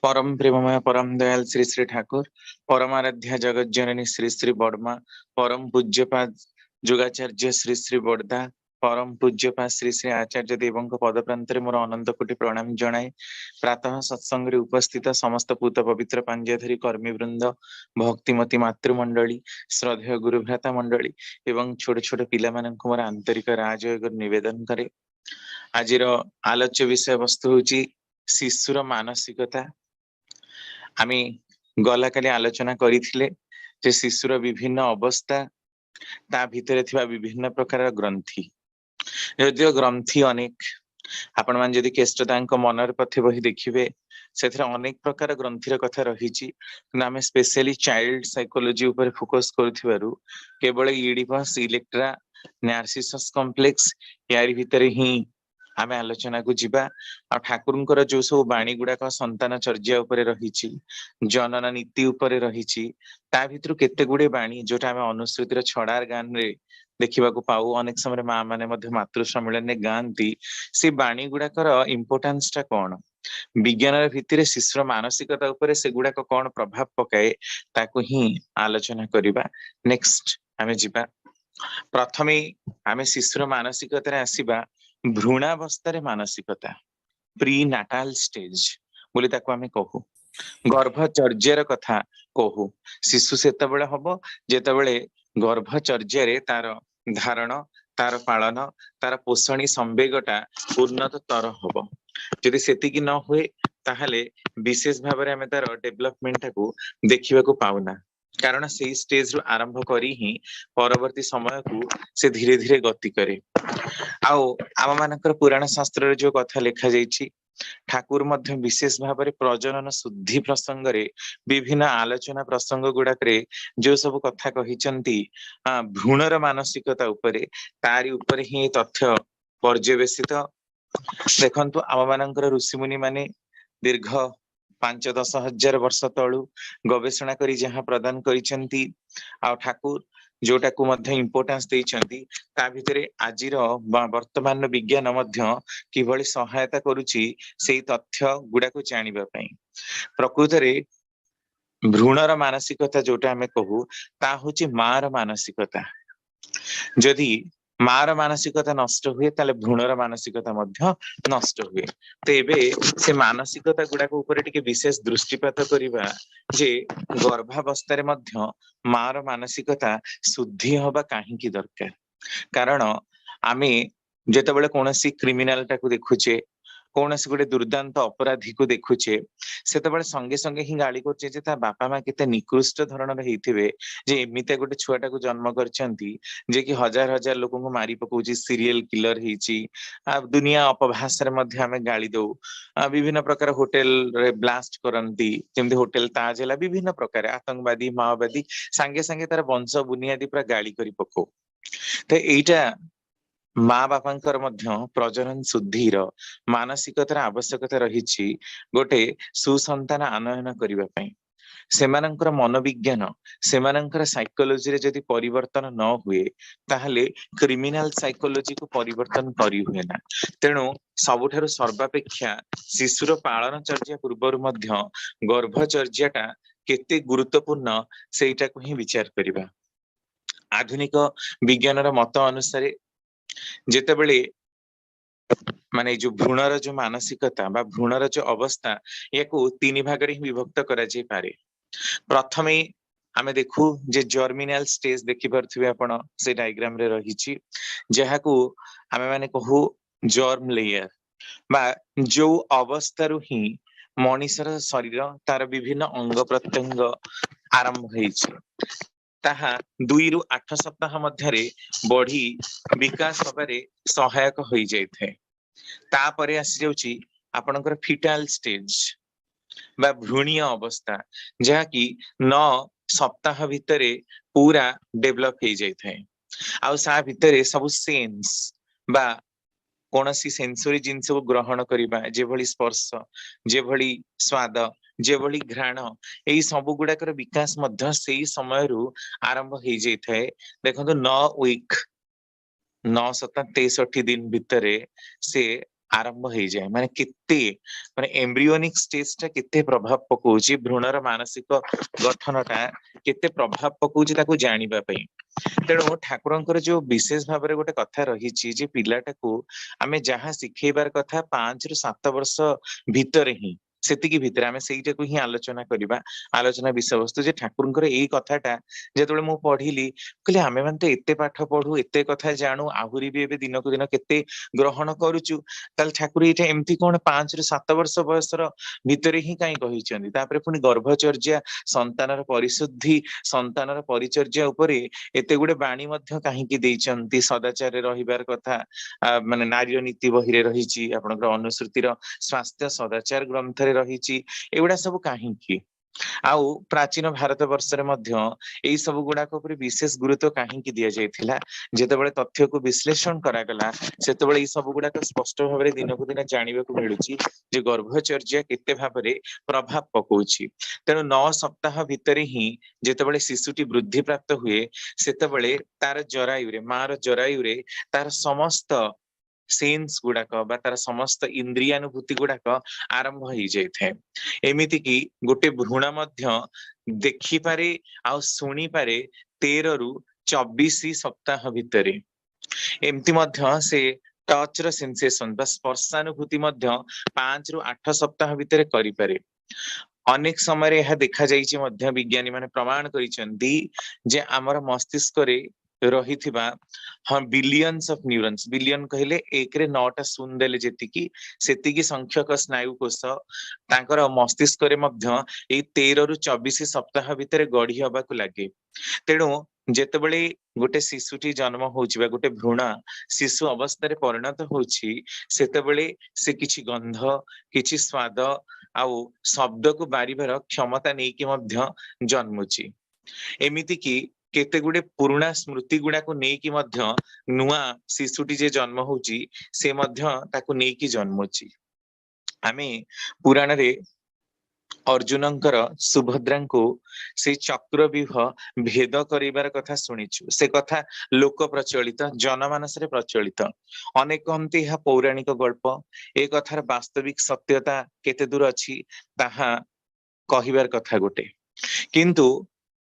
परम प्रेममय परम दयाल श्री श्री ठाकुर परमाराध्या जगत जननी श्री श्री बर्मा परम पूज्यपाद जुगाचार्य श्री श्री बड़दा परम पूज्यपाद श्री श्री आचार्य देवों पद प्रांत मोर अनंत कोटि प्रणाम जनाए प्रातः सत्संग रे उपस्थित समस्त पूत पवित्र पांज्यधरी कर्मी वृंद भक्तिमती मातृमंडली श्रद्धेय गुरुभ्राता मंडली एवं छोट छोट पिला माननकु मोर आंतरिक राजयोग निवेदन करे। आज आलोच्य विषय वस्तु होची शिशुर मानसिकता। आमे गला काली आलोचना करिथिले जे शिशुर विभिन्न अवस्था ता भितरे थिबा विभिन्न प्रकार ग्रंथि यदिओ ग्रंथि अनेक आपण मान जदि केष्टतांक मनर पथे बही देखिबे सेथरे अनेक प्रकार ग्रंथिर कथा रहिछि नामे स्पेशली चाइल्ड साइकोलॉजी ऊपर फोकस करथिबारु केवल इडिपस इलेक्ट्रा नार्सिसस कॉम्प्लेक्स यारी भितरे ही आमे आलोचना को जिबा आ ठाकुरंकर जो सब बाणी गुडाक संतान चर्या उपरे रहिछि जनन नीति उपरे रहिछि ता भितरु केते गुडे बाणी जोटा आमे अनुश्रुतिर छडार गान रे देखिबा को पाऊ अनेक समय मां माने मध्य मातृ सम्मेलन ने गांती से बाणी गुडाकर इंपोर्टेंस ता कोन विज्ञान भित्तिरे शिशुर मानसिकता उपरे से गुडाक कोन प्रभाव पकाए ताको ही आलोचना करिबा। नेक्स्ट आमे जिबा प्रथमे आमे शिशुर मानसिकता रे आसीबा भ्रूणावस्था रे मानसिकता प्री नाटाल स्टेज बोली ताको आमे कहू गर्भचर्यार कथा कहू शिशु सेतबेले हबो जेतबेले गर्भचर्यारे तार धारण तार पालन तार पोषणी संवेगटा उन्नततर हबो जदि सेतिकी न हुए ताहले विशेष भाबरे आमे तार डेवलपमेंट को देखिबा को पाउना कारण से स्टेज रु आरंभ करी ही परवर्ती समय को से धीरे धीरे गति करे। आउ आम मानकर पुराण शास्त्र रे जो कथा लिखा जाइछि ठाकुर मध्य विशेष भाव में प्रजनन शुद्धि प्रसंग रे विभिन्न आलोचना प्रसंग गुड़ाक जो सब कथा कहिचंती भ्रूणर मानसिकता उपरे तारी उपरे ही तथ्य पर्यवेसित देखंतु आम मानकर ऋषि मुनि माने दीर्घ 5-10 हजार वर्ष तळु गवेषणा करी जहाँ प्रदान करिसंती आ ठाकुर जोटा को मध्य इंपोर्टेंस देइचंती ता भितरे आजिर वर्तमान विज्ञान मध्य किभଳି सहायता करूची सेई तथ्य गुडा को जानिबा पई प्रकृत रे भ्रूणर मानसिकता जोटा हमें कहू ता होची मार मानसिकता जदि मार मानसिकता नष्ट हुए ताले भ्रूणर मानसिकता मध्य नष्ट हुए तो एबे से मानसिकता गुडा को ऊपर टिके विशेष दृष्टिपात करिबा जे गर्भावस्था रे मध्य मार मानसिकता शुद्धि होबा काहे की दरकार कारण आमे जेतेबेले कोनोसी क्रिमिनल टाको देखुचे कोनोसी गोटे दुर्दांत अपराधी को देखुचे सेतेबेले संगे संगे ही गाली करचे जे ता बापा मां केते निकृष्ट धरणर हेइथिबे जे एमिते गोटे छुआटा को जन्म करचंती जे कि हजार हजार लोगों को मारी पकोची सीरियल किलर हेइची दुनिया अपभाषा रे मध्य हमें गाली दो विभिन्न प्रकार होटल रे ब्लास्ट करंती जेमते होटल ताज हला विभिन्न प्रकार आतंकवादी माओवादी संगे संगे तार वंश बुनियादी पूरा गाली करी पको तो एइटा माँ बापांकर मध्य प्रजनन शुद्धिर मानसिकतार आवश्यकता रहिछि गोटे सुसंतान आनयन करिबा पई सेमानंकर मनोविज्ञान सेमानंकर साइकोलॉजी रे जदि परिवर्तन न हुए ताहले क्रिमिनल साइकोलॉजी को परिवर्तन करी हुए ना तेणु सबुठारु सर्वापेक्षा शिशुर पालन चर्या पूर्वर मध्य गर्भचर्याटा केते गुरुत्वपूर्ण सेटा को ही विचार करिबा। आधुनिक विज्ञानर मत अनुसार जेतेबेले माने जो भ्रूणर जो मानसिकता बा भ्रूणर जो अवस्था याकू 3 भाग रे विभक्त करा जाय पारे। प्रथमे आमे देखू जे जर्मिनल स्टेज देखि परथिबे आपण से डायग्राम रे रहिछि जहाकू आमे माने कहू जर्म लेयर बा जो अवस्था रु ही मनुष्यर शरीर तार विभिन्न अंग प्रत्यंग आरंभ होइछि ताहा 2 रु 8 सप्ताह मध्यरे बढ़ी विकास होबारे सहायक होई जायथे तापरे आसी जाउची आपनकर फिटाल स्टेज बा भ्रूणीय अवस्था जहा कि 9 सप्ताह भितरे पूरा डेवलप हो जाए आ सा भितरे सब सेंस बा कोनसी सेंसरी जिनस को ग्रहण करिबा जेभली स्पर्श जेभली स्वाद जेभली घ्राण एई सब गुडाकर विकास मध्य सेई समय रु आरंभ हो जाए देखो 9 वीक 9 सप्ताह 63 दिन भितरे से आरंभ हो जाए माने केते माने एम्ब्रियोनिक स्टेज टा केते प्रभाव पकोची भ्रूणर मानसिक गठनटा केते प्रभाव पकोची ताको जानिबा पई तेणु ठाकुरंकर जो विशेष भाव में गोटे कथा रही पिलाटाकू आमे जहाँ शिखेबार कथा 5 ରୁ 7 वर्ष भितर ही सेतिकी भितर आमे सेईटाकू ही आलोचना करिबा आलोचना विषय वस्तु जे ठाकुरंकर एई कथाटा जेतबेले मु पढिली कहले आमे माने तो एते पाठ पढू एते कथा जानू आहुरी भी एबे दिनकू दिन केते ग्रहण करूचु ताल ठाकुर एटा एमती कोन 5 ରୁ 7 वर्ष बयसर भितर ही काई कहिसेंती तापरे पुनी गर्भचर्या संतानर परिशुद्धि संतानर परिचर्या उपरे एते गुडे बाणी मध्य काहींकी देइचंती सदाचार रहिबार कथा माने नारी नीति बही रे रहिची आपनकर अनुश्रुतिर स्वास्थ्य सदाचार ग्रंथ रे रहिची एगुडा सब काहींकी आउ प्राचीन भारत वर्ष रे मध्य एई सब गुडाक उपरे विशेष गुरुत्व काहींकी दिया जायथिला जेतेबेले तथ्य को विश्लेषण करागला सेतेबेले ई सब गुडाक स्पष्ट भाबरे दिनकू दिन जानिबाकू मिलुची जे गर्भचर्या केते भाबरे प्रभाव पकोची तेणु 9 सप्ताह भितरे ही जेतेबेले शिशुटी वृद्धि प्राप्त हुए सेतेबेले तार जरायुरे मार जरायुरे तार समस्त सेन्स गुडाक बा तार समस्त इंद्रियानुभूति गुडाक आरंभ हो जाए एमिति कि गोटे भ्रूण मध्य देखि पारे आ शुणी पारे 13 ରୁ 24 सप्ताह भितरे एमती मध्य से टच र सेंसेशन बा स्पर्शानुभूति मध्य 5 ରୁ 8 सप्ताह भितरे करि पारे अनेक समय यह देखा जाइछि मध्य विज्ञानी माने प्रमाण करिसेंती जे हमर मस्तिष्क रे रहिथिबा हम बिलियंस ऑफ न्यूरॉन्स बिलियन कहले 1 रे 9 टा शून्य देले जेतिकी सेतिकी संख्यक स्नायु कोष तांकर मस्तिष्क रे मध्य ए 13 ରୁ 24 सप्ताह भितरे गढ़ी हबाकू लागे तेणु जेतेबेले गोटे शिशुटी जन्म होउछि बा गोटे भ्रूण शिशु अवस्था रे परिणत होउछि सेतेबेले से किछि गंध किछि स्वाद आउ शब्द को बारिबार क्षमता नहीं कि मध्य जन्मुची एमिति कि केते गुडे पुराना स्मृति गुडा को नहीं कि मध्य नुआ शिशुटी जे जन्म होउची से मध्य ताको नहीं कि जन्मुची आमे पुराण रे अर्जुनंकर सुभद्रांको से चक्रव्यूह भेद करिबार कथा सुनिछु से कथा लोक प्रचलित जनमानस रे प्रचलित अनेक कहते यह पौराणिक गल्प ए कथार वास्तविक सत्यता केते दूर अछि ताहा कहिबार कथा गोटे किंतु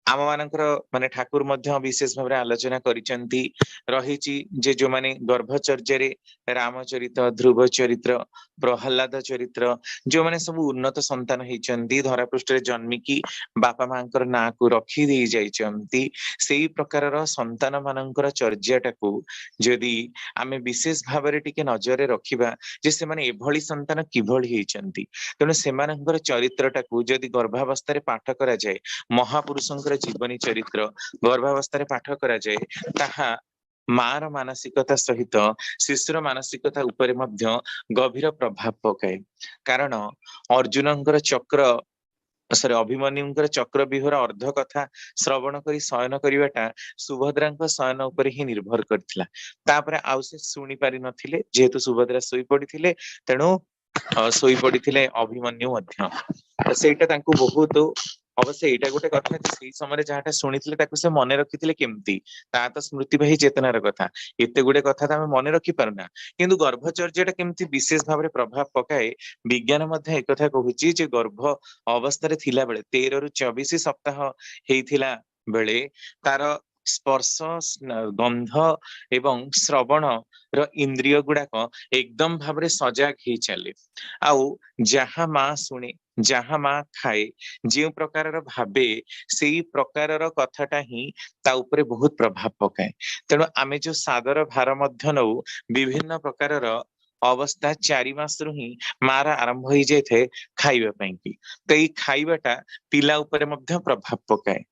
आम मानकर माने ठाकुर मध्य विशेष भाव आलोचना करिसेंती रहिछि जे जो माने गर्भचर्या रे रामचरित ध्रुव चरित्र प्रहलाद चरित्र जो माने सब उन्नत संतान हेचंती धरा पृष्ठ रे जन्मिकी बापा मांकर ना को रखी दे जाइचंती सेही प्रकारर संतान मानकर चर्याटाकू जदि आमे विशेष भाव रे टिके नजर रे रखिबा जे से माने एभली संतान किभली हेचंती तेणु सेमानकर चरित्रटाकू जदि गर्भावस्था रे पाठ करा जाय महापुरुषंकर जीवनी चरित्र गर्भावस्था रे पाठ करा जाए ताहा मार मानसिकता सहित शिशुर मानसिकता उपरे मध्य गभीर प्रभाव पकाए कारण अर्जुनंकर चक्र सॉरी अभिमन्युंकर चक्र विहोर अर्ध कथा श्रवण करी शयन करिवाटा सुभद्रांक शयन उपरे ही निर्भर करथिला तापरे आउ से सुनी पारि नथिले जेहेतु सुभद्रा सोई पडिथिले तेणु सोई पडिथिले अभिमन्यु मध्य सेटा तांकू बहुत अवश्य एटा गोटे कथा से समय जहाटा शुणी ताकू से मन रखी केमती ता तो स्मृतिवाही चेतनार कथा एते गुडे कथा तो मन रखी पारुना किंतु गर्भचर्या केमती विशेष भाव में प्रभाव पकाए विज्ञान मध्य एक कथा कहूची जे गर्भ अवस्था रे थिला बेले 13 ରୁ 24 सप्ताह हेइथिला बेले तार स्पर्श गंध एवं श्रवण र इंद्रिय गुडाक एकदम भाव में सजाग ही चले आउ जहाँ माँ शुणे जहाँ माँ खाए जो प्रकार भावे से प्रकार कथाटा ही ता उपरे बहुत प्रभाव पकाए तेणु आमे जो सादर भार मध्य नौ विभिन्न प्रकार अवस्था 4 मास रु ही मार आरंभ हो जाए खाइबा की तो ये खाइबाटा पिला उपरे मध्य प्रभाव पकाए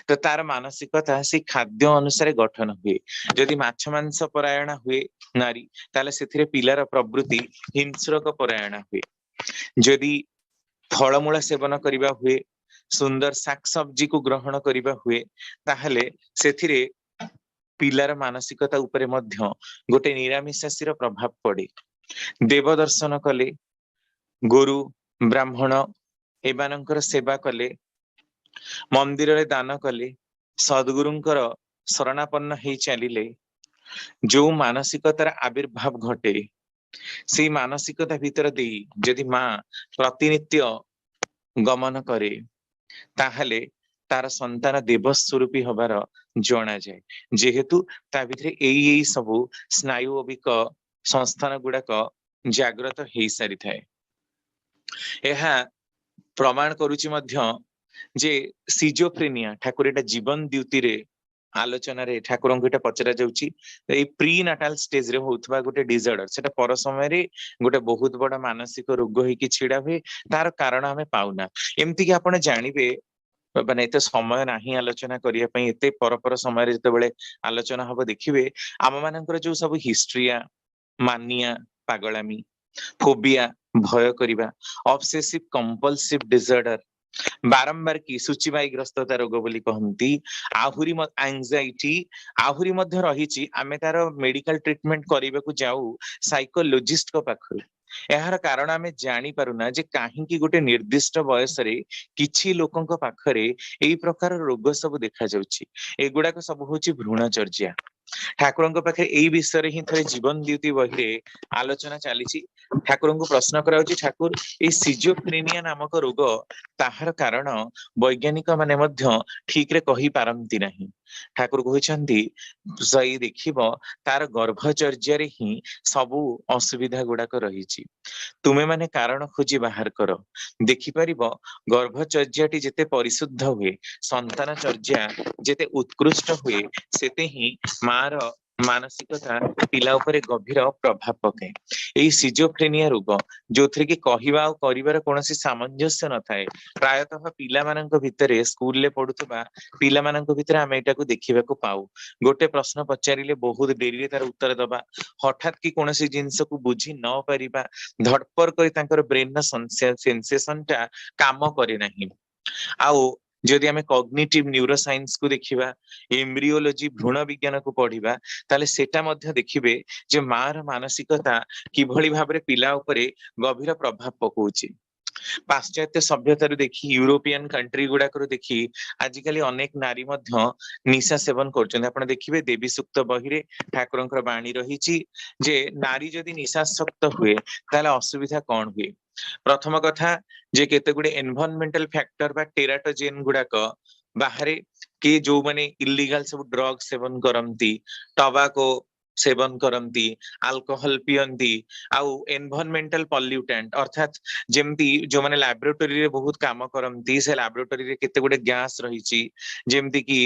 तो तार मानसिकता से खाद्य अनुसार गठन हुए जदि माछ मांस परायण हुए नारी ताले सेथिरे पिलार प्रवृत्ति हिंस्रक परायण हुए जदि फलमूल सेवन करिबा हुए सुंदर शाक सब्जी को ग्रहण करिबा हुए ताहले सेथिरे पिलार मानसिकता उपरे मध्य गोटे निरामिषासीर प्रभाव पड़े देव दर्शन कले गुरु ब्राह्मण एमानंकर सेवा कले मंदिर रे दान कले सद्गुरुंकर शरणापन्न हेई चलिले जो मानसिकतार आविर्भाव घटे से मानसिकता भीतर दे जदि माँ प्रतिनित्य गमन करे ताहले तार संतान देवस्वरूपी हबार जना जाए जेहेतु ता भितरे एई सबु स्नायुविक संस्थान गुड़ाक जाग्रत हो सारी थाए। यह प्रमाण करुची मध्य जे सिजोफ्रेनिया ठाकुर एटा जीवन द्युति रे आलोचना रे ठाकुर को पचरा जाउची ए प्री नाटाल स्टेज रे होउथबा गोटे डिसऑर्डर सेटा पर समय रे गोटे बहुत बड़ा मानसिक रोग होई कि छिड़ा हुए तार कारण हमें पाउना एमती कि आपण जानिबे माने एते समय नाही आलोचना करिया पई एते पर समय रे जते बेले आलोचना हबो देखिबे आम मानकर जो सब हिस्ट्रिया मानिया पागलामी फोबिया भय करिबा ऑब्सेसिव कंपल्सिव डिसऑर्डर बारंबार की सूचीवाईग्रस्तता रोग बोली कहती आहुरी एंजाइटी आहुरी मध्य रही आमे तार मेडिकल ट्रीटमेंट करने को जाऊ साइकोलोजिस्ट को पाखु यार कारण आमे जानी पारुना जे काहींकी गोटे निर्दिष्ट बयस रे किछि लोकंक पाखरे एई प्रकार रोग सब देखा जाउछि एगुडा सब होछि भ्रूणचर्या ठाकुर पाखे यही विषय ही थे जीवन द्युति बही आलोचना चली ठाकुर को प्रश्न करा ठाकुर ये सिजोफ्रेनिया नामक रोग ताहार कारण वैज्ञानिक माने मध्य ठीक रे कहि पारंती नहीं ठाकुर कहते सही देखिब तार गर्भचर्य ही सबू असुविधा गुड़ाक रही तुमे माने कारण खोजी बाहर कर देखिपर गर्भचर्याटी जेते परिशुद्ध हुए संतान चर्या जेते उत्कृष्ट हुए सेते ही मार मानसिकता पिला उपरे गभीर प्रभाव पकाए यही सिजोफ्रेनिया रोग जो थे कि कहवा और करिवार कोनोसी सामंजस्य न थाए प्रायतः पिला मानक भितरे स्कूल ले पढुतबा पिला मानक भितरे आमे एटा को देखिबा को पाऊ गोटे प्रश्न पचारिले बहुत देरी रे तार उत्तर दबा हठात कि कोनोसी जिंस को बुझी न परिबा धड़पर करी तांकर ब्रेन ना सेंसेशन टा काम करे नाही आउ जदि आमे कॉग्निटिव न्यूरोसाइंस को देखिबा एम्ब्रियोलॉजी भ्रूण विज्ञान को पढ़िबा ताले सेटा मध्य देखिबे जे मार मानसिकता किभଳି भाबरे पिला उपरे गभीर प्रभाव पकोछि पाश्चात्य सभ्यतार देखी यूरोपियन कंट्री गुड़ाक देखी आजिकली अनेक नारी मध्य निशा सेवन करछन आपण देखिबे देवी सुक्त बहिरे ठाकुरंकर बाणी रहिछि जे नारी जदि निशासक्त हुए ताले असुविधा कौन हुए प्रथम कथा जे केते गुडे एनवायरमेंटल फैक्टर बा टेराटोजेन गुड़ाक बाहरे के जो माने इलीगल सब ड्रग सेवन करंती टबाको सेवन करंती अल्कोहल पियंती आउ एनवायरमेंटल पॉल्यूटेंट अर्थात जेमती जो माने लैबोरेटरी रे बहुत काम करंती से लैबोरेटरी रे केते गुडे गैस रहिछि जेमती कि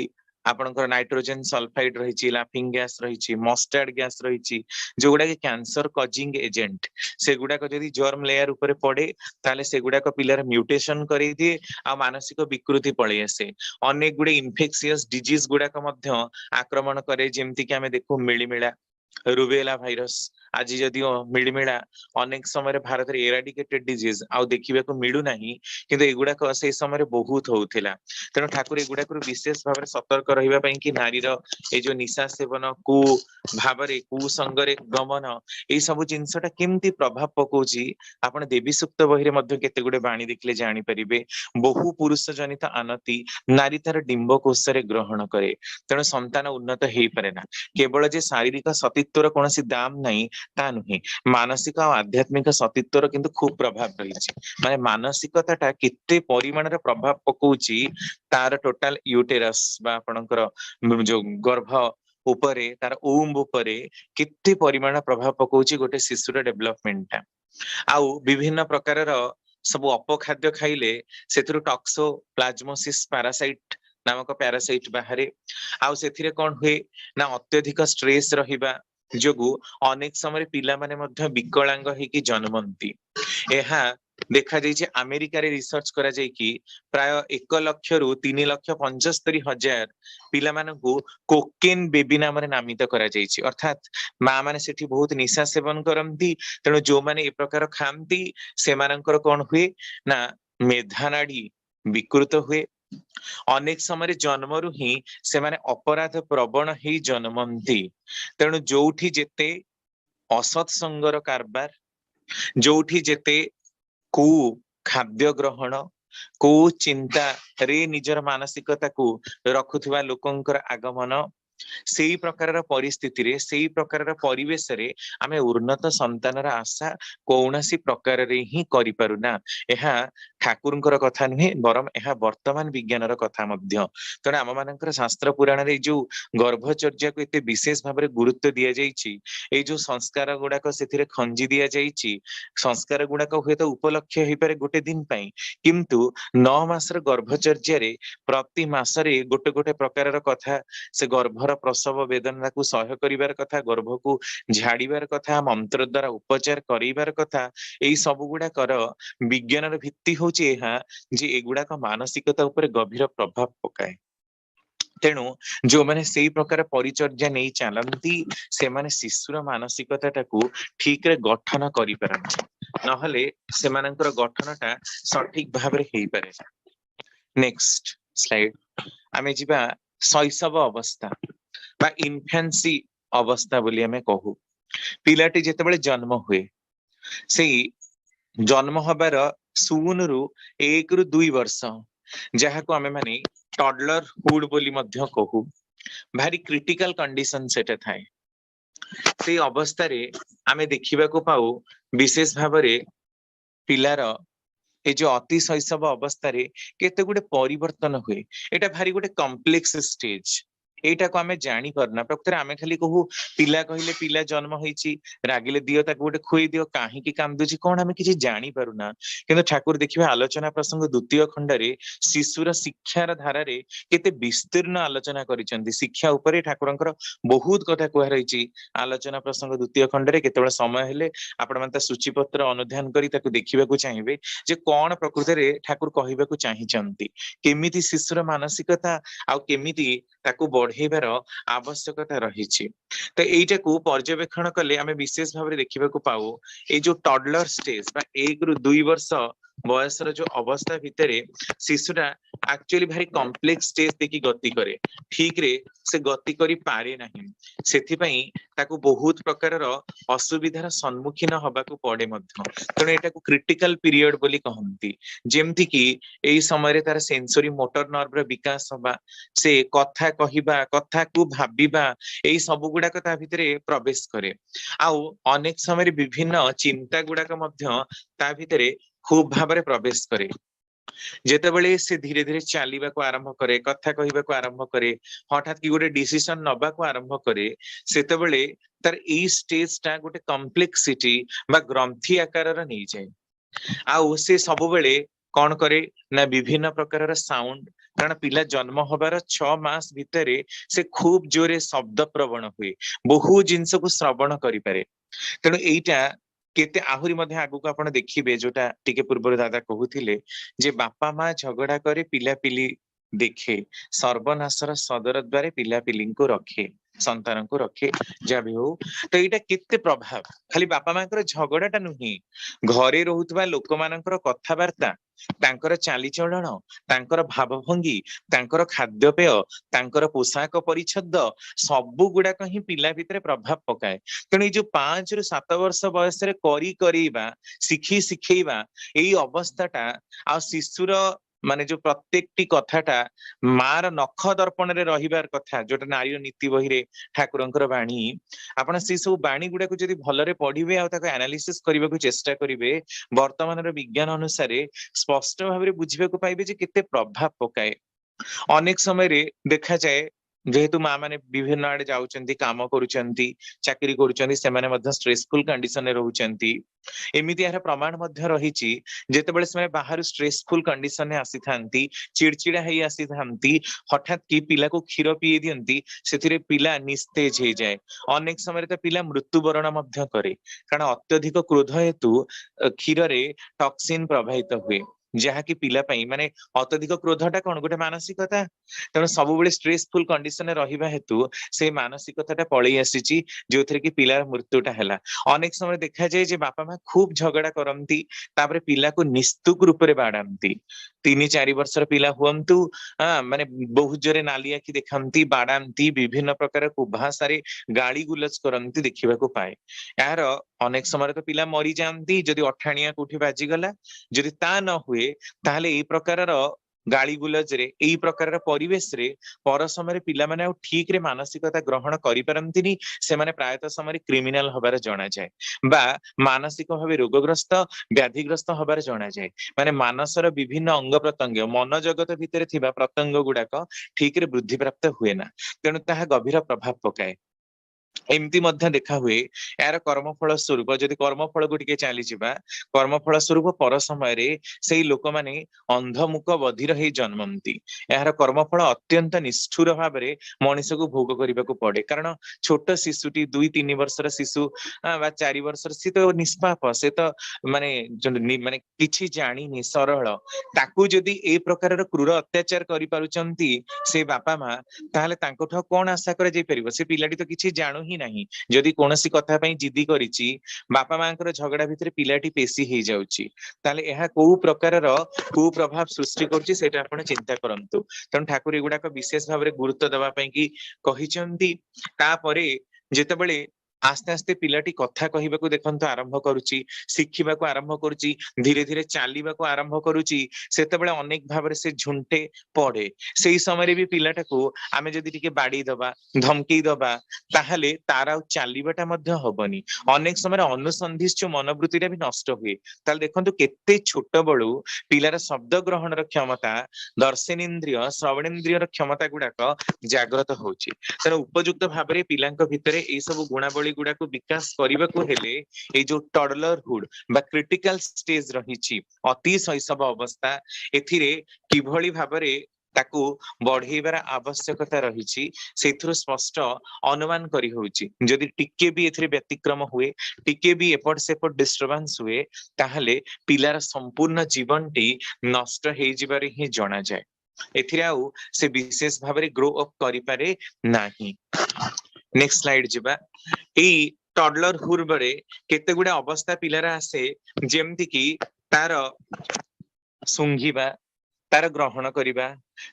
आपनकर नाइट्रोजन सल्फाइड रहिछि लाफिंग गैस रहिछि मस्टर्ड गैस रहिछि जो गुडा के कैंसर कॉजिंग एजेंट से गुडा को जदी जर्म लेयर ऊपर पड़े ताले से गुडा को पिलर म्यूटेशन करी दिए आ मानसिक विकृति पळै आसे अनेक गुडे इन्फेक्शियस डिजीज गुडा को मध्य आक्रमण करे जेमती कि हमें देखो मिलिमिला रुबेला भाइरस आज जदि मिलिमिला अनेक समय भारत रे एराडिकेटेड डिजीज आउ देखिबा को मिलु नाही किंतु एगुडा को से समय बहुत होउथिला तेनो ठाकुर एगुडा को विशेष भाव सतर्क रहिबा पई कि नारीर ए जो निशा सेवन को भावरे कु संगरे गमन ए सब जिंसटा केमती प्रभाव पकोची आपण देवी सुक्त बहिरे मध्य केते गुडे बाणी देखले जानि परिबे बहु पुरुष जनित आनति नारी तार डिंब कोषरे ग्रहण करे तेणु संतान उन्नत हेई पारे ना केवल जे शारीरिक सतीत्वर कोनोसी दाम नहीं ता नुहे मानसिक और आध्यात्मिक सतीत्वर किंतु खूब प्रभाव रही माने मानसिकता केते परिमाण रे प्रभाव पकोची तार टोटल यूटेरस बा आपनकर जो गर्भ उपरे तार ओम उपरे केते परिमाण प्रभाव पकोची गोटे शिशुर डेवलपमेंट आउ विभिन्न प्रकार सब अपखाद्य खाइले सेथुरु टॉक्सो प्लाज्मोसिस पैरासाइट नामक पैरासाइट बाहरे आउ सेथिरे कोन हुए ना अत्यधिक स्ट्रेस रहिबा जोगु अनेक समय पिला माने मध्य विकलांग हेकी जन्मंती एहा देखा जाय जे अमेरिका रे रिसर्च करा जाय कि प्राय 1 लाख रु 3,75,000 पिला मानकु कोकेन बेबी नाम रे नामित करा जाय छि अर्थात मां माने सेठी बहुत निशा सेवन करंती तेनो जो माने ए प्रकार खांती से मानकर कोन हुए ना मेधानाडी विकृत हुए अनेक समय जन्मरु ही से माने अपराध प्रवण ही जन्मंती तेणु जोठी जेते असत संगर कारबार जोठी जेते को खाद्य ग्रहण को चिंता रे निजर मानसिकता को रखुथुवा लोकंकर आगमन सेई प्रकार परिस्थिति रे सेई प्रकार परिवेश रे आमे उन्नत संतानर आशा कौनसी प्रकार रे ही करि पारुना। एहा ठाकुरଙ୍କର କଥା ନୁହେଁ ବରଂ ଏହା ବର୍ତ୍ତମାନ ବିଜ୍ଞାନର କଥା ମଧ୍ୟ। ତେଣୁ ଆମ ମାନଙ୍କର ଶାସ୍ତ୍ର ପୁରାଣରେ ଯୋଉ ଗର୍ଭଚର୍ଯ୍ୟାକୁ ଏତେ ବିଶେଷ ଭାବରେ ଗୁରୁତ୍ୱ ଦିଆଯାଇଛି, ଏଇ ଯୋଉ ସଂସ୍କାର ଗୁଡାକ ସେଥିରେ ଖଞ୍ଜି ଦିଆଯାଇଛି, ସଂସ୍କାର ଗୁଡାକ ହୁଏତ ଉପଲକ୍ଷ୍ୟ ହେଇପାରେ ଗୋଟେ ଦିନ ପାଇଁ, କିନ୍ତୁ 9 ମାସର ଗର୍ଭଚର୍ଯ୍ୟାରେ ପ୍ରତି ମାସରେ ଗୋଟେ ଗୋଟେ ପ୍ରକାରର କଥା, ସେ ଗର୍ଭର ପ୍ରସବ ବେଦନାକୁ ସହ୍ୟ କରିବାର କଥା, ଗର୍ଭକୁ ଝାଡିବାର କଥା, ମନ୍ତ୍ର ଦ୍ଵାରା ଉପଚାର କରିବାର କଥା, ଏଇ ସବୁ ଗୁଡାକର ବିଜ୍ଞାନର ଭିତ୍ତି ହଉଛି ଏହା ଯେ ଏଗୁଡାକ ମାନସିକତା ଉପରେ ଗଭୀର ପ୍ରଭାବ ପକାଏ। ତେଣୁ ଯୋଉମାନେ ସେଇ ପ୍ରକାର ପରିଚର୍ଯ୍ୟା ନେଇ ଚାଲନ୍ତି ସେମାନେ ଶିଶୁର ମାନସିକତାଟାକୁ ଠିକରେ ଗଠନ କରିପାରନ୍ତି, ନହେଲେ ସେମାନଙ୍କର ଗଠନଟା ସଠିକ ଭାବରେ ହେଇପାରେ। ନେକ୍ସଟ ସ୍ଲାଇଡ ଆମେ ଯିବା ଶୈଶବ ଅବସ୍ଥା ବା ଇନଫାନ୍ସି ଅବସ୍ଥା ବୋଲି ଆମେ କହୁ। ପିଲାଟି ଯେତେବେଳେ ଜନ୍ମ ହୁଏ, ସେଇ ଜନ୍ମ ହବାର 0 ରୁ 1 ରୁ 2 ବର୍ଷ, ଯାହାକୁ ଆମେ ମାନେ ଟଡଲର ହୁଡ ବୋଲି ମଧ୍ୟ କହୁ, ଭାରି କ୍ରିଟିକାଲ କଣ୍ଡିସନ ସେଟା ଥାଏ। ସେଇ ଅବସ୍ଥାରେ ଆମେ ଦେଖିବାକୁ ପାଉ ବିଶେଷ ଭାବରେ ପିଲାର ଏ ଯୋଉ ଅତି ଶୈଶବ ଅବସ୍ଥାରେ କେତେ ଗୁଡେ ପରିବର୍ତ୍ତନ ହୁଏ। ଏଇଟା ଭାରି ଗୋଟେ କମ୍ପ୍ଲେକ୍ସ ଷ୍ଟେଜ, ଏଇଟାକୁ ଆମେ ଜାଣିପାରୁନା। ପ୍ରକୃତରେ ଆମେ ଖାଲି କହୁ ପିଲା କହିଲେ ପିଲା ଜନ୍ମ ହେଇଛି, ରାଗିଲେ ଦିଅ ତାକୁ ଗୋଟେ ଖୁଏଇ ଦିଅ, କାହିଁକି କାନ୍ଦୁଛି କଣ ଆମେ କିଛି ଜାଣିପାରୁନା। କିନ୍ତୁ ଠାକୁର ଦେଖିବା ଆଲୋଚନା ପ୍ରସଙ୍ଗ 2ୟ ଖଣ୍ଡରେ ଶିଶୁର ଶିକ୍ଷାର ଧାରାରେ କେତେ ବିସ୍ତୀର୍ଣ୍ଣ ଆଲୋଚନା କରିଛନ୍ତି। ଶିକ୍ଷା ଉପରେ ଠାକୁରଙ୍କର ବହୁତ କଥା କୁହାଯାଇଛି ଆଲୋଚନା ପ୍ରସଙ୍ଗ 2ୟ ଖଣ୍ଡରେ। କେତେବେଳେ ସମୟ ହେଲେ ଆପଣ ମାନେ ତା ସୂଚୀପତ୍ର ଅନୁଧ୍ୟାନ କରି ତାକୁ ଦେଖିବାକୁ ଚାହିଁବେ ଯେ କଣ ପ୍ରକୃତରେ ଠାକୁର କହିବାକୁ ଚାହିଁଛନ୍ତି, କେମିତି ଶିଶୁର ମାନସିକତା ଆଉ କେମିତି ତାକୁ ବଢେଇବାର ଆବଶ୍ୟକତା ରହିଛି। ତ ଏଇଟାକୁ ପର୍ଯ୍ୟବେକ୍ଷଣ କଲେ ଆମେ ବିଶେଷ ଭାବରେ ଦେଖିବାକୁ ପାଉ ଏଇ ଯୋଉ ଟଡଲର ଷ୍ଟେଜ ବା 1 ରୁ 2 ବର୍ଷ ବୟସର ଯୋଉ ଅବସ୍ଥା ଭିତରେ ଶିଶୁଟା ଆକ୍ଚୁଆଲି ଭାରି କମ୍ପ୍ଲେକ୍ସ ଷ୍ଟେଜ ଦେଖି ଗତି କରେ, ଠିକରେ ସେ ଗତି କରି ପାରେ ନାହିଁ। ସେଥିପାଇଁ ତାକୁ ବହୁତ ପ୍ରକାରର ଅସୁବିଧାର ସମ୍ମୁଖୀନ ହବାକୁ ପଡେ ମଧ୍ୟ। ତେଣୁ ଏଟାକୁ କ୍ରିଟିକାଲ ପିରିୟଡ ବୋଲି କହନ୍ତି। ଯେମିତି କି ଏଇ ସମୟରେ ତାର ସେନ୍ସୋରି ମୋଟର ନର୍ଭର ବିକାଶ ହବା, ସେ କଥା କହିବା, କଥାକୁ ଭାବିବା, ଏଇ ସବୁ ଗୁଡାକ ତା ଭିତରେ ପ୍ରବେଶ କରେ। ଆଉ ଅନେକ ସମୟରେ ବିଭିନ୍ନ ଚିନ୍ତା ଗୁଡାକ ମଧ୍ୟ ତା ଭିତରେ ଖୁବ ଭାବରେ ପ୍ରବେଶ କରେ। ଯେତେବେଳେ ସେ ଧୀରେ ଧୀରେ ଚାଲିବାକୁ ଆରମ୍ଭ କରେ, କଥା କହିବାକୁ ଆରମ୍ଭ କରେ, ହଠାତ୍ କି ଗୋଟେ ଡିସିସନ ନବାକୁ ଆରମ୍ଭ କରେ, ସେତେବେଳେ ତାର ଏଇ ଷ୍ଟେଜ ଟା ଗୋଟେ କମ୍ପ୍ଲେକ୍ସିଟି ବା ଗ୍ରନ୍ଥି ଆକାରର ନେଇଯାଏ। ଆଉ ସେ ସବୁବେଳେ କଣ କରେ ନା ବିଭିନ୍ନ ପ୍ରକାରର ସାଉଣ୍ଡ, କାରଣ ପିଲା ଜନ୍ମ ହବାର 6 ମାସ ଭିତରେ ସେ ଖୁବ ଜୋରେ ଶବ୍ଦ ପ୍ରବଣ ହୁଏ, ବହୁ ଜିନିଷକୁ ଶ୍ରବଣ କରିପାରେ। ତେଣୁ ଏଇଟା କେତେ ଆହୁରି ମଧ୍ୟ ଆଗକୁ ଆପଣ ଦେଖିବେ, ଯୋଉଟା ଟିକେ ପୂର୍ବରୁ ଦାଦା କହୁଥିଲେ ଯେ ବାପା ମା ଝଗଡା କରି ପିଲାପିଲି ଦେଖେ, ସର୍ବନାଶର ସଦର ଦ୍ୱାରେ ପିଲାପିଲିଙ୍କୁ ରଖେ, ସନ୍ତାନଙ୍କୁ ରଖେ, ଯାହା ବି ହଉ। ତ ଏଇଟା କେତେ ପ୍ରଭାବ, ଖାଲି ବାପା ମାଙ୍କର ଝଗଡାଟା ନୁହେଁ, ଘରେ ରହୁଥିବା ଲୋକମାନଙ୍କର କଥାବାର୍ତ୍ତା, ତାଙ୍କର ଚାଲିଚଳନ, ତାଙ୍କର ଭାବଭଙ୍ଗୀ, ତାଙ୍କର ଖାଦ୍ୟପେୟ, ତାଙ୍କର ପୋଷାକ ପରିଚ୍ଛଦ, ସବୁ ଗୁଡାକ ହିଁ ପିଲା ଭିତରେ ପ୍ରଭାବ ପକାଏ। ତେଣୁ ଏଇ ଯୋଉ 5 ରୁ 7 ବର୍ଷ ବୟସରେ କରେଇବା, ଶିଖେଇବା, ଏଇ ଅବସ୍ଥାଟା ଆଉ ଶିଶୁର ମାନେ ଯୋଉ ପ୍ରତ୍ୟେକଟି କଥାଟା ମାର ନଖ ଦର୍ପଣରେ ରହିବାର କଥା, ଯୋଉଟା ନାରୀର ନୀତି ବହିରେ ଠାକୁରଙ୍କର ବାଣୀ, ଆପଣ ସେ ସବୁ ବାଣୀ ଗୁଡାକୁ ଯଦି ଭଲରେ ପଢିବେ ଆଉ ତାକୁ ଆନାଲିସିସ୍ କରିବାକୁ ଚେଷ୍ଟା କରିବେ, ବର୍ତ୍ତମାନର ବିଜ୍ଞାନ ଅନୁସାରେ ସ୍ପଷ୍ଟ ଭାବରେ ବୁଝିବାକୁ ପାଇବେ ଯେ କେତେ ପ୍ରଭାବ ପକାଏ। ଅନେକ ସମୟରେ ଦେଖାଯାଏ ଯେହେତୁ ମା ମାନେ ବିଭିନ୍ନ ଆଡେ ଯାଉଛନ୍ତି, କାମ କରୁଛନ୍ତି, ଚାକିରି କରୁଛନ୍ତି, ସେମାନେ ମଧ୍ୟ ଷ୍ଟ୍ରେସଫୁଲ କଣ୍ଡିସନରେ ରହୁଛନ୍ତି। ଏମିତି ଏହାର ପ୍ରମାଣ ମଧ୍ୟ ରହିଛି, ଯେତେବେଳେ ସେମାନେ ବାହାରୁ ଷ୍ଟ୍ରେସଫୁଲ କଣ୍ଡିସନରେ ଆସିଥାନ୍ତି, ଚିଡଚିଡା ହେଇ ଆସିଥାନ୍ତି, ହଠାତ୍ କି ପିଲାକୁ କ୍ଷୀର ପିଏଇ ଦିଅନ୍ତି, ସେଥିରେ ପିଲା ନିସ୍ତେଜ ହେଇଯାଏ। ଅନେକ ସମୟରେ ତ ପିଲା ମୃତ୍ୟୁବରଣ ମଧ୍ୟ କରେ, କାରଣ ଅତ୍ୟଧିକ କ୍ରୋଧ ହେତୁ କ୍ଷୀରରେ ଟକ୍ସିନ ପ୍ରବାହିତ ହୁଏ, ଯାହାକି ପିଲା ପାଇଁ ମାନେ ଅତ୍ୟଧିକ କ୍ରୋଧଟା କଣ ଗୋଟେ ମାନସିକତା। ତେଣୁ ସବୁବେଳେ ଷ୍ଟ୍ରେସଫୁଲ କଣ୍ଡିସନରେ ରହିବା ହେତୁ ସେଇ ମାନସିକତାଟା ପଳେଇ ଆସିଛି, ଯୋଉଥିରେ କି ପିଲାର ମୃତ୍ୟୁଟା ହେଲା। ଅନେକ ସମୟ ଦେଖାଯାଏ ଯେ ବାପା ମା ଖୁବ ଝଗଡା କରନ୍ତି, ତାପରେ ପିଲାକୁ ନିସ୍ତୁକ ରୂପରେ ବାଡାନ୍ତି। 3-4 ବର୍ଷର ପିଲା ହୁଅନ୍ତୁ, ମାନେ ବହୁତ ଜୋରେ ନାଲି ଆଖି ଦେଖାନ୍ତି, ବାଡାନ୍ତି, ବିଭିନ୍ନ ପ୍ରକାର କୁଭାଷାରେ ଗାଳି ଗୁଲଜ କରନ୍ତି ଦେଖିବାକୁ ପାଏ। ଏହାର ଅନେକ ସମୟରେ ତ ପିଲା ମରିଯାଆନ୍ତି ଯଦି ଅଠାଣିଆ କୋଉଠି ବାଜିଗଲା। ଯଦି ତା ନ ହୁଏ ତାହେଲେ ଏଇ ପ୍ରକାରର गाली गुलज रे एई प्रकार परिवेश रे पर समय पिला माने ठीक रे मानसिकता ग्रहण करि परंतिनी से माने प्रायत समय क्रिमिनल हबार जणा जाय बा मानसिक भावे रोगग्रस्त व्याधिग्रस्त हबार जणा जाय माने मानसर विभिन्न अंग प्रत्यंग मन जगत भितर थिबा प्रत्यंग गुडाक ठीक रे वृद्धि प्राप्त हुए ना तेणु ताहा गभीर प्रभाव पकाए एमती मध्य देखा हुए यार कर्मफल स्वरूप जदि कर्मफल को टिके चली जिबा कर्मफल स्वरूप पर समय रे सेई लोक माने अंधमुख बधिर हे जन्मंती यार कर्मफल अत्यंत निष्ठुर भाव रे मनीष को भोग करने को पड़े कारण छोट शिशुटी 2-3 वर्षर शिशु बा 4 वर्षर सी तो निष्पाप से तो माने माने किछि जानिनी सरल ताकू जदि ए प्रकार क्रूर अत्याचार करि पारुचंती से बापा माँ ताहले तांको ठो कोन आशा करे जाई परिबो से पिलाटी तो किछि जानु ही नहीं जदि कोनोसी कथा पई जिद्दी करिछि बापा मांकर झगड़ा भितर पिलाटी पेशी हे जाउछि ताले एहा को प्रकार रो कुप्रभाव सृष्टि करछि सेटा आपण चिंता करंतु तन ठाकुर एगुडा विशेष भाव गुरुत्व दबा पई कि कहिचंती तापरे जेतेबेले आस्ते आस्ते पिलाटी कथा कहबाकू देखंतु आरंभ करुछि शिखिबाकू आरंभ करुछि धीरे धीरे चालिबाकू आरंभ करुछि सेतेबेले अनेक भाबरे से झुंटे पड़े सेई समय भी पिलाटाकू आमे जदि टिके बाड़ी दबा धमकी दबा ताहले तार चालिबाटा मध्य हबनी अनेक समय अनुसंधिष्ट मनोवृत्तिटा भी नष्ट हुए ताल देखंतु केते छोट बळू पिलार शब्द ग्रहण क्षमता दर्शनेन्द्रिय श्रवणेन्द्रिय क्षमता गुडाक जागृत होउछि तेणु उपयुक्त भाव में पिलांक भितरे ए सब गुणावली गुडाक विकास करबाकू हेले ए जो टडलरहुड बा क्रिटिकल स्टेज रहिछि अति शैशव अवस्था एथिरे किभଳି भाबरे ताकू बढ़ेबार आवश्यकता रही स्पष्ट अनुमान करी होउछि जदि टिके भी एथिरे व्यतिक्रम हुए टिके भी एपट सेपट डिस्टर्बेंस हुए ताहले पिलार संपूर्ण जीवनटी नष्ट हे जिबारे ही जणा जाय एथिरे आउ से विशेष भाबरे ग्रो अप करि पारे नाही नेक्स्ट स्लाइड जिबा ए टडलर हुड बरे केते गुडा अवस्था पिलार आसे जेमति कि तार सुंघिबा तार ग्रहण करिबा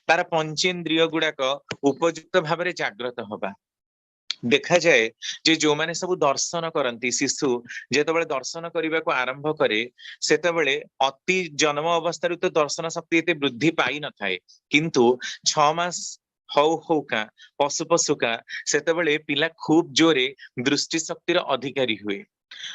तार पंचेन्द्रिय गुडाक उपयुक्त भाव में जागृत हवा देखा जाए जे जो माने सब दर्शन करती शिशु जेतेबेले दर्शन करने को आरंभ करे सेतेबेले अति जन्म अवस्था तो दर्शन शक्ति एते वृद्धि पाई न थाए किंतु 6 मास हौ हौका पशु पशुका सेतेबेले पिला खूब जोरे दृष्टि शक्तिर अधिकारी हुए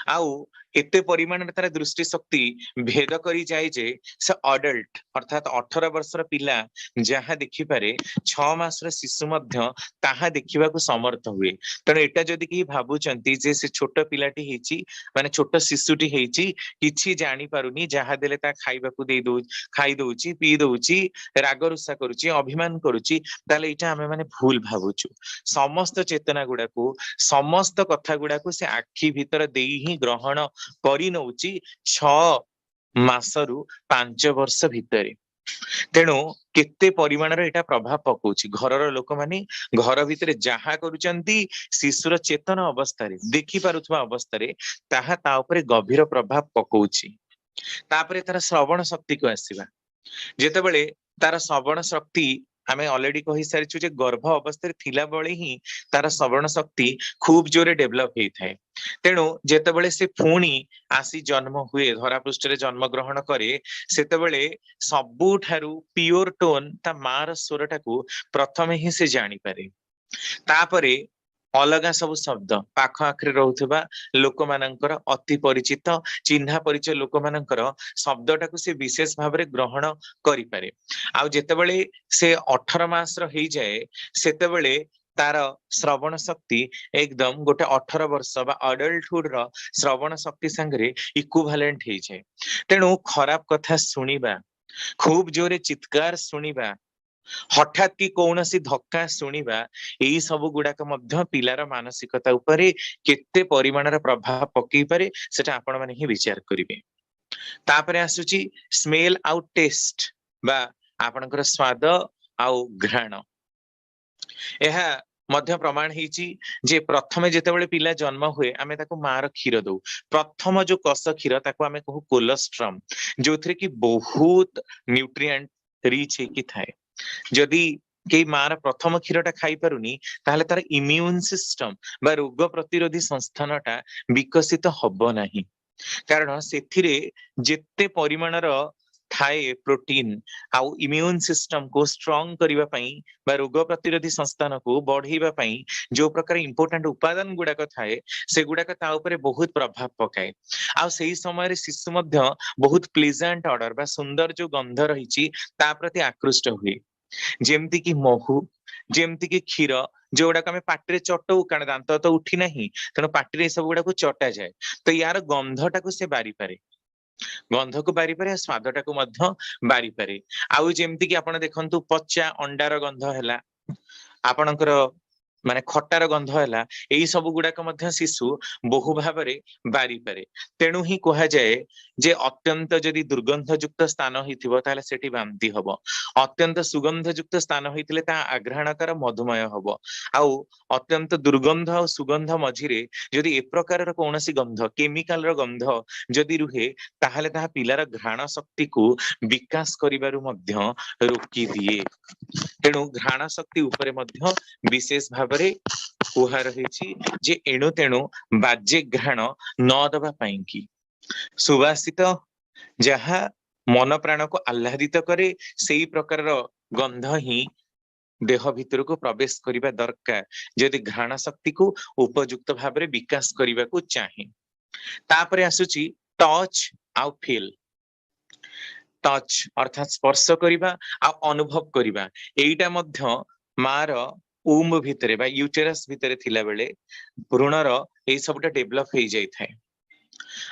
आउ एते परिमाण में तार दृष्टि शक्ति भेद करी जाए जे से अडल्ट अर्थात 18 वर्षर पिला जहाँ देखि पारे 6 मासर शिशु मध्य ताहा देखिबा को समर्थ हुए तेणु एटा जदि कि भाबुचंती जे से छोट पिलाटी हेची माने छोट शिशुटी हेची किछि जानि पारुनी जहाँ देले ता खाइबा को दे दउ खाइ दउची पी दउची राग रुषा करूची अभिमान करूची ताले एटा हमें माने भूल भाबुचु समस्त चेतना गुडा को समस्त कथा गुडा को से आखि भीतर देई ही ग्रहण करी नउची 6 मासरु 5 वर्ष भितरे तेणु केते परिमाणर एटा प्रभाव पकाउची घरर लोक माने घर भितरे जहा करूचंती शिशुर चेतन अवस्था रे देखि पारुथवा अवस्था रे ताहा ता ऊपर गभीर प्रभाव पकाउची तापरे तार श्रवण शक्ति को आसीबा जेतेबेले तार श्रवण शक्ति आमे ऑलरेडी कहि सारिछु जे गर्भ अवस्था रे थिला बळे ही तार श्रवण शक्ति खूब जोरे डेवलप हेइ थाए तेणु जेतेबेले से पुणी आसी जन्म हुए धरा पृष्ठ रे जन्म ग्रहण करे सेतेबेले सबुठारु प्योर टोन ता मार स्वरटा को प्रथमे ही से जानि पारे तापरे अलगा सब शब्द पाख आखरे रहउथबा लोक मानकर अति परिचित चिन्हा परिचय लोक मानकर शब्दटा को से विशेष भाव में ग्रहण करि पारे आ जेतेबेले से 18 मास रो हेइ जाए सेतेबेले तार श्रवण शक्ति एकदम गोटे 18 वर्ष बा अडल्टहुड रो श्रवण शक्ति संगे इक्विवेलेंट हे जाए तेणु खराब कथा सुनिबा खूब जोरे चित्कार सुनिबा हठात कि कौनसी धक्का सुनिबा एई सब गुडाक मध्य पिलार मानसिकता उपरे केते परिमाणर प्रभाव पकई पारे सेटा आपण माने ही विचार करिवे तापरे आसुची स्मेल आउट टेस्ट बा आपणकर स्वाद आउ घ्राण एहा मध्य प्रमाण हेची जे प्रथमे जेतेबेले पिला जन्म हुए आमे ताको मार क्षीर दउ प्रथम जो कस क्षीर ताको आमे कहू कोलोस्ट्रम जोथरे कि बहुत न्यूट्रिएंट रिच हे कि थाए जदि के मार प्रथम क्षीरटा खाई पारुनी ताहले तार इम्यून सिस्टम बा रोग प्रतिरोधी संस्थानटा विकसित हब नाही कारण सेथिरे जेते परिमाणर थाए प्रोटीन आउ इम्यून सिस्टम को स्ट्रॉन्ग करबा पई बा रोग प्रतिरोधी संस्थान को बढ़ाइबा पई जो प्रकार इंपोर्टेंट उपादान गुड़ाक थाए से गुड़ाक ता ऊपर बहुत प्रभाव पकाए। आ सही समय रे शिशु मध्य बहुत प्लेजेंट ऑर्डर बा सुंदर जो गंध रही ता प्रति आकृष्ट हुए। जेमती कि महू, जेमती कि क्षीर जो गुड़ाक आम पाटे चटऊ कारण दांत तो उठी नहीं तेणु पाटे सब गुड़ा चटा जाए तो यार गंधटा को से बारी पारे, गंध को बारी पारे स्वाद को बारी पारे। आउ जेमती कि आपण देखंतु पचा अंडार गंध हैला आपणकर माने खटार गंध हैला एई सब गुड़ाक मध्य शिशु बहु भाव रे बारी पारे। तेणु ही कहा जाए जे अत्यंत जदि दुर्गंध युक्त स्थान होइथिबो ताले सेठी बांति हबो, अत्यंत सुगंध युक्त स्थान होइतिले ता आघ्राणकर मधुमय हबो। आउ अत्यंत दुर्गंध और सुगंध मझिरे जदि ए प्रकार कौनसी गंध केमिकल रो गंध जदि रुहे ताहले ताहा पिलार घ्राण शक्ति को विकास करिबारु मध्य रोकी दिए। तेणु घ्राण शक्ति उपरे मध्य विशेष भावरे कुहा रही जे एणु तेणु बाजे घ्राण न दबा पाई की सुवासित जहा मन प्राण को आह्लादित करे सेई प्रकार गंध ही देह भितर को प्रवेश करिबा दरकार जदि घ्राण शक्ति को उपयुक्त भाव में विकास करने को चाहे। तापरे आसुची टच आउ फील। टच अर्थात स्पर्श करिबा आ अनुभव करिबा एइटा मध्य मार ऊम भितरे बा यूटेरस भितरे थिला बेले भ्रूणर एई सबटा डेभलप हो जाय थाए।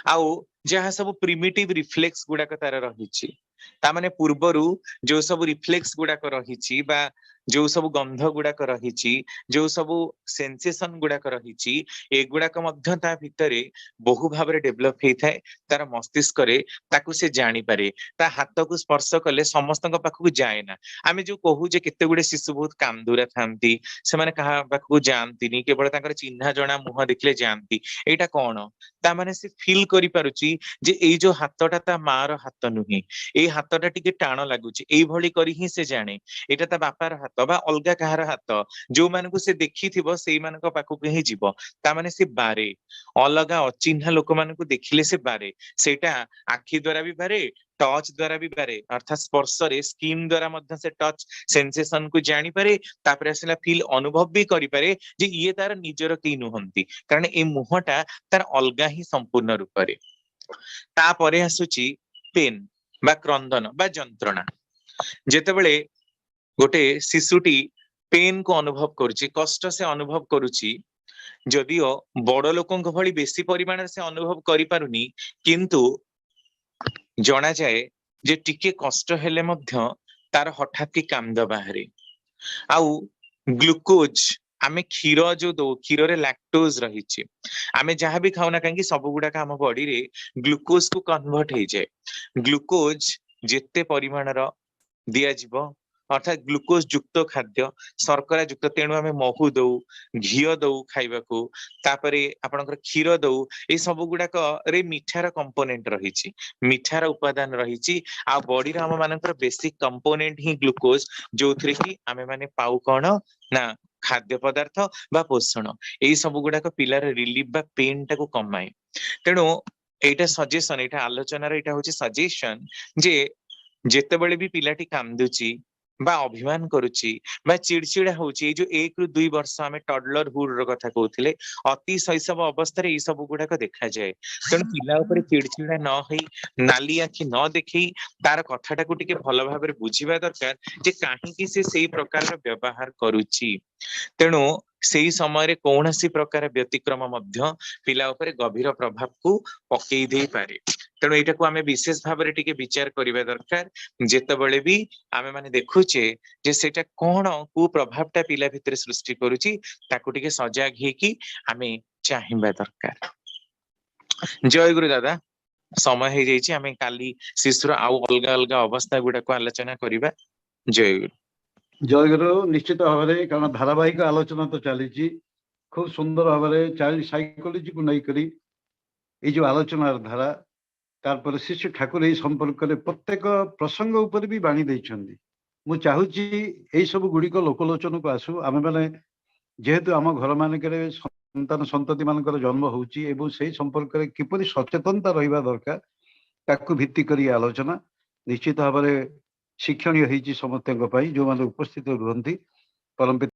आउ जहा सब प्रिमिटिव रिफ्लेक्स गुड़ाक तार रही तामाने पूर्वरु जो सब रिफ्लेक्स गुड़ाक रही बा जो सब गंध गुड़ाक रही जो सब सेंसेशन गुड़ाक रही एगुड़ाक मध्य ता भितरे बहु भाव रे डेभलप होई थाए। तार मस्तिष्क रे ताकू से जानी पारे ता हाथ को स्पर्श कले समस्तक पाखକୁ जाए ना। आमे जो कहू जे केते गुडे शिशु बहुत कांदुरा थांती से माने कहा पाखକୁ जानतीनी केवल तांकर चिन्हा जणा मुह देखले जानती एटा कोन ता माने से फील करि पारुची जे एई जो हाथटा ता मार हाथ नुही एई हाथटा टिके टाण लागुची एई भली करी ही से जाने एटा ता बापार हाथ बा अलगा कहार हाथ जो मानकु से देखिथिबो सेई मानक पाखକୁ ही जीवो ता माने से बारे अलगा अचिन्हा लोक मानकु देखिले से बारे सेटा आखि द्वारा भी बारे टच द्वारा भी बारे अर्थात स्पर्श रे स्किन द्वारा मध्य से टच सेंसेशन को जानी पारे तापर आसला फील अनुभव भी करि पारे जे ये तार निजर केई नुहंती कारण ए मुहटा तार अलगा ही संपूर्ण रूप रे। तापरे आसुची पेन बा क्रंदन बा जंत्रणा। जेतेबेले गोटे शिशुटी पेन को अनुभव करुची कष्ट से अनुभव करुची जदिओ बड़ लोकंक भली बेसी परिमाण से अनुभव करि पारुनी किंतु जना जाए जे टिके कष्ट हेले मध्य तार हठात की कांद बाहरे। आउ ग्लूकोज आमे क्षीर जो दो क्षीर रे लैक्टोज रही आमे जहां भी खाऊना कहीं सब गुड़ाक आम बॉडी रे ग्लूकोज को कन्वर्ट हो जाए। ग्लूकोज जेते परिमाण दिया जीवो अर्थात ग्लूकोज युक्त खाद्य शर्करा युक्त तेणु आमे महू दौ घीओ दौ खाइबाकू तापरे आपनकर क्षीर दौ ए सब गुड़ाक रे मिठार कंपोनेंट रही मिठार उपादान रही आ बॉडी रे हम मानकर बेसिक कंपोनेंट ही ग्लूकोज जो थरे कि आमे माने पाउ कोन ना खाद्य पदार्थ बा पोषण एई सब गुड़ाक पिलार रिलीफ बा पेन टाको कमाए। तेणु एटा सजेशन एटा आलोचना रे एटा होची सजेशन जे जेतेबेले भी पिलाटी कांदुची बा अभिमान करुची बा चिड़चिड़ा होची जो 1 ରୁ 2 वर्ष आमे टडलर हुड रो कथा कहउथिले अति शैशव अवस्था रे ई सब गुडा को देखा जाए। तेणु पिला ऊपर चिड़चिड़ा न होई नाली आखि न देखी तार कथाटा को टिके भल भाबरे बुझिबा दरकार जे काहे से सेई प्रकार रो व्यवहार करुची। तेणु सेई समय रे कौनसी प्रकार व्यतिक्रम मध्य पिला ऊपर गभीर प्रभाव को पकई दे पारे। तेणु एटा को आमे विशेष भाव रे टिके विचार करिबा दरकार जेतेबेले भी आमे माने देखुचे जे सेटा कोन को प्रभावटा पिला भितरे सृष्टि करूची ताको टिके सजाग हे कि आमे चाहिबा दरकार। जय गुरु दादा समय हे जाईची आमे काली शिशुर आउ अलगा अलगा अवस्था गुडा को आलोचना करिबा। जय गुरु। जय गुरु निश्चित भाव में कारण धारावाहिक आलोचना तो चली खूब सुंदर भाव में चाइल्ड साइकोलॉजी को नहीं करी ये जो आलोचना धारा तार शिशु ठाकुर यही संपर्क में प्रत्येक प्रसंग उपर भी बाणी देइछन्ती। मु चाहूची यही सब गुड़िक लोकलोचन को आसू आमे माने जेहेतु आम घर मानक संतान संतति मानकर जन्म होउची एवं से संपर्क में किपरि सचेतनता रहिबा दरकार ताकू भित्ति करी आलोचना निश्चित भाव में शिक्षणीय समस्त जो उपस्थित रुहति परम